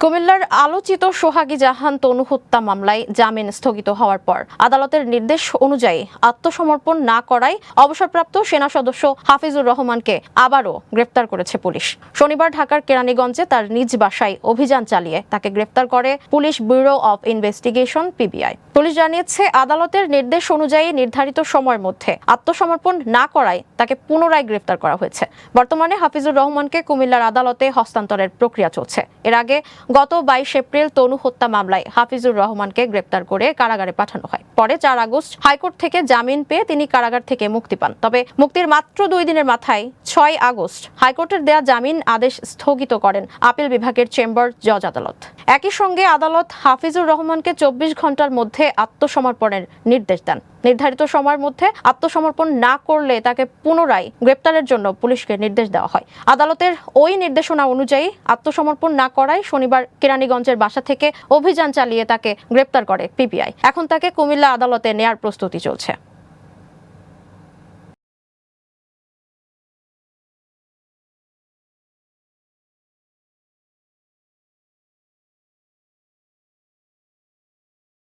কুমিল্লার আলোচিত সোহাগী জাহান তনু হত্যা মামলায় জামিন স্থগিত হওয়ার পর আদালতের নির্দেশ অনুযায়ী আত্মসমর্পণ না করায় অবসরপ্রাপ্ত সেনা সদস্য হাফিজুর রহমানকে আবারও গ্রেফতার করেছে পুলিশ। শনিবার ঢাকার কেরানীগঞ্জে তার নিজ বাসায় অভিযান চালিয়ে তাকে গ্রেফতার করে police bureau of investigation PBI. Police জানিয়েছে, আদালতের নির্দেশ অনুযায়ী নির্ধারিত সময়ের মধ্যে আত্মসমর্পণ না করায় তাকে পুনরায় গ্রেফতার করা হয়েছে। বর্তমানে হাফিজুর রহমানকে কুমিল্লার আদালতে হস্তান্তরের প্রক্রিয়া চলছে। এর আগে গত 22 এপ্রিল তনু হত্যা মামলায় হাফিজুর রহমানকে গ্রেফতার করে কারাগারে পাঠানো হয়। পরে 4 আগস্ট হাইকোর্ট থেকে জামিন পেয়ে তিনি কারাগার থেকে মুক্তি পান। তবে মুক্তির মাত্র 2 দিনের মাথায় 6 আগস্ট হাইকোর্টের দেয়া জামিন আদেশ স্থগিত করেন আপিল বিভাগের চেম্বার জজ আদালত। একই সঙ্গে আদালত হাফিজুর রহমানকে 24 ঘন্টার মধ্যে আত্মসমর্পণের নির্দেশ দেন। নির্ধারিত সময়ের মধ্যে আত্মসমর্পণ না করলে তাকে পুনরায় গ্রেপ্তারের জন্য পুলিশকে নির্দেশ দেওয়া হয়। আদালতের ওই নির্দেশনা অনুযায়ী আত্মসমর্পণ না করায় শনিবার কেরানীগঞ্জের বাসা থেকে অভিযান চালিয়ে তাকে গ্রেপ্তার করে পিবিআই। এখন তাকে কুমিল্লা আদালতে নেয়ার প্রস্তুতি চলছে।